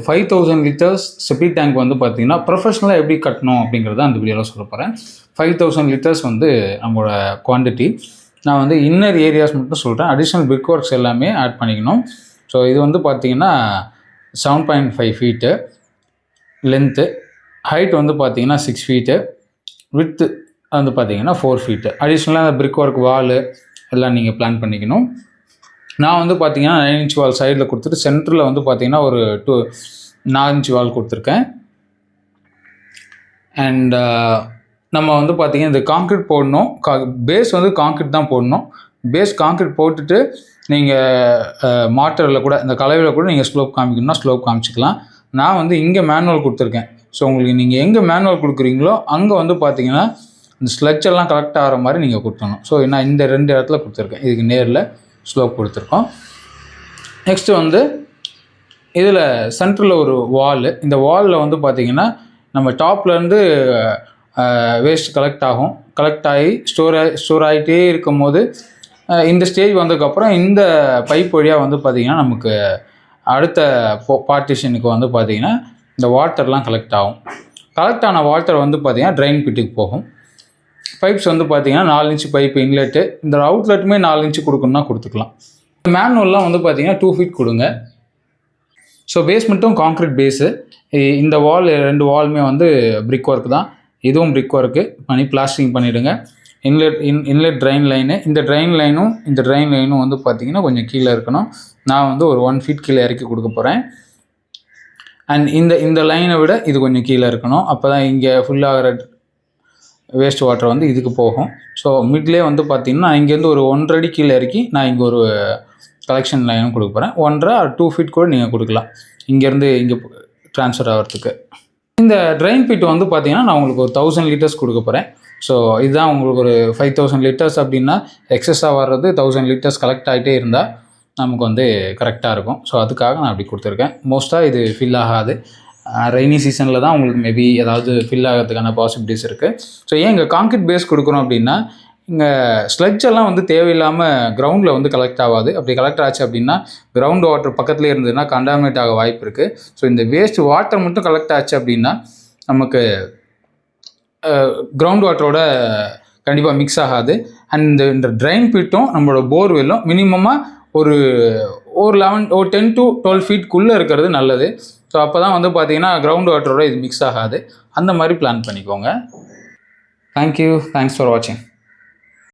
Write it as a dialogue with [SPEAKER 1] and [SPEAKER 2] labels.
[SPEAKER 1] 5000 litres septic tank வந்து பார்த்தீங்கன்னா ப்ரொஃபஷ்னலாக எப்படி கட்டணும் அப்படிங்கிறத அந்த வீடியோவில் சொல்ல போகிறேன். 5000 லிட்டர்ஸ் வந்து நம்மளோட குவான்டிட்டி. நான் வந்து இன்னர் ஏரியாஸ் மட்டும் சொல்கிறேன். அடிஷ்னல் பிரிக் ஒர்க்ஸ் எல்லாமே ஆட் பண்ணிக்கணும். ஸோ இது வந்து பார்த்தீங்கன்னா 7.5 ஃபீட்டு லென்த்து, ஹைட் வந்து பார்த்தீங்கன்னா 6 ஃபீட்டு, வித்து வந்து பார்த்தீங்கன்னா 4 ஃபீட்டு. அடிஷ்னலாக அந்த பிரிக் ஒர்க் வாலு எல்லாம் நீங்கள் பிளான் பண்ணிக்கணும். நான் வந்து பார்த்தீங்கன்னா 9 இன்ச் வால் சைடில் கொடுத்துட்டு சென்டரில் வந்து பார்த்தீங்கன்னா ஒரு 4 இன்ச் வால் கொடுத்துருக்கேன். அண்ட் நம்ம வந்து பார்த்தீங்கன்னா இந்த கான்க்ரீட் போடணும். பேஸ் வந்து கான்க்ரீட் தான் போடணும். பேஸ் கான்க்ரீட் போட்டுட்டு நீங்கள் மாட்டரில் கூட இந்த கலவையில் கூட நீங்கள் ஸ்லோப் காமிக்கணும்னா ஸ்லோப் காமிச்சிக்கலாம். நான் வந்து இங்கே மேனுவல் கொடுத்துருக்கேன். ஸோ உங்களுக்கு நீங்கள் எங்கே மேனுவல் கொடுக்குறீங்களோ அங்கே வந்து பார்த்தீங்கன்னா இந்த ஸ்லட்ச் எல்லாம் கரெக்ட் ஆகிற மாதிரி நீங்கள் கொடுத்துடணும். ஸோ நான் இந்த 2 இடத்துல கொடுத்துருக்கேன். இதுக்கு நேரில் ஸ்லோப் கொடுத்துருக்கோம். நெக்ஸ்ட்டு வந்து இதில் சென்டரில் ஒரு வால். இந்த வாலில் வந்து பார்த்திங்கன்னா நம்ம டாப்லேருந்து வேஸ்ட் கலெக்ட் ஆகும். கலெக்ட் ஆகி ஸ்டோர் ஆகிட்டே இருக்கும் போது இந்த ஸ்டேஜ் வந்ததுக்கப்புறம் இந்த பைப் வழியாக வந்து பார்த்திங்கன்னா நமக்கு அடுத்த பார்ட்டிஷனுக்கு வந்து பார்த்திங்கன்னா இந்த வாட்டர்லாம் கலெக்ட் ஆகும். கலெக்ட் ஆன வாட்டர் வந்து பார்த்திங்கன்னா ட்ரைன் பிட்டுக்கு போகும். பைப்ஸ் வந்து பார்த்தீங்கன்னா 4 இன்ச்சு பைப்பு இன்லெட்டு, இந்த அவுட்லெட்டுமே 4 இன்ச்சு கொடுக்கணும்னா கொடுத்துக்கலாம். மேனுவல்லாம் வந்து பார்த்தீங்கன்னா 2 ஃபீட் கொடுங்க. ஸோ பேஸ்மெண்ட்டும் கான்க்ரீட் பேஸு. இந்த வால் 2 வாலுமே வந்து பிரிக் ஒர்க் தான். இதுவும் பிரிக் ஒர்க்கு பண்ணி பிளாஸ்டிங் பண்ணிவிடுங்க. இன்லெட் ட்ரைன் லைனு, இந்த ட்ரைன் லைனும் வந்து பார்த்தீங்கன்னா கொஞ்சம் கீழே இருக்கணும். நான் வந்து ஒரு 1 ஃபீட் கீழே இறக்கி கொடுக்க போகிறேன். அண்ட் இந்த லைனை விட இது கொஞ்சம் கீழே இருக்கணும். அப்போ தான் இங்கே ஃபுல்லாகிற வேஸ்ட் வாட்டர் வந்து இதுக்கு போகும். ஸோ மிட்லேயே வந்து பார்த்திங்கன்னா இங்கேருந்து ஒரு 1.5 அடி கீழே இறக்கி நான் இங்கே ஒரு கலெக்ஷன் லைனும் கொடுக்க போகிறேன். 1.5 or 2 ஃபீட் கூட நீங்கள் கொடுக்கலாம் இங்கேருந்து இங்கே ட்ரான்ஸ்ஃபர் ஆகிறதுக்கு. இந்த ட்ரைன் பிட் வந்து பார்த்திங்கன்னா நான் உங்களுக்கு ஒரு 1000 லிட்டர்ஸ் கொடுக்க போகிறேன். ஸோ இதுதான் உங்களுக்கு ஒரு 5000 லிட்டர்ஸ் அப்படின்னா எக்ஸஸாக வர்றது 1000 லிட்டர்ஸ் கலெக்ட் ஆகிட்டே இருந்தால் நமக்கு வந்து கரெக்டாக இருக்கும். ஸோ அதுக்காக நான் அப்படி கொடுத்துருக்கேன். மோஸ்ட்டாக இது ஃபில் ஆகாது. ரெய்னி சீசனில் தான் உங்களுக்கு மேபி ஏதாவது ஃபில் ஆகிறதுக்கான பாசிபிலிட்டிஸ் இருக்குது. ஸோ ஏன் இங்கே கான்க்ரீட் பேஸ் கொடுக்குறோம் அப்படின்னா இங்கே ஸ்லட்ஜ் எல்லாம் வந்து தேவையில்லாமல் கிரவுண்டில் வந்து கலெக்ட் ஆகாது. அப்படி கலெக்ட் ஆச்சு அப்படின்னா கிரவுண்ட் வாட்டர் பக்கத்துலேயே இருந்ததுன்னா கண்டாமினேட் ஆக வாய்ப்பு இருக்குது. ஸோ இந்த வேஸ்ட் வாட்டர் மட்டும் கலெக்ட் ஆச்சு அப்படின்னா நமக்கு கிரவுண்ட் வாட்டரோட கண்டிப்பாக மிக்ஸ் ஆகாது. அண்ட் இந்த ட்ரைன் பிட்டும் நம்மளோட போர்வெல்லும் மினிமமாக ஒரு 10 to 12 ஃபீட்குள்ளே இருக்கிறது நல்லது. ஸோ அப்போ தான் வந்து பார்த்தீங்கன்னா கிரவுண்ட் வாட்டரோட இது மிக்ஸ் ஆகாது. அந்த மாதிரி பிளான் பண்ணிக்கோங்க. தேங்க்யூ. தேங்க்ஸ் ஃபார் வாட்சிங்.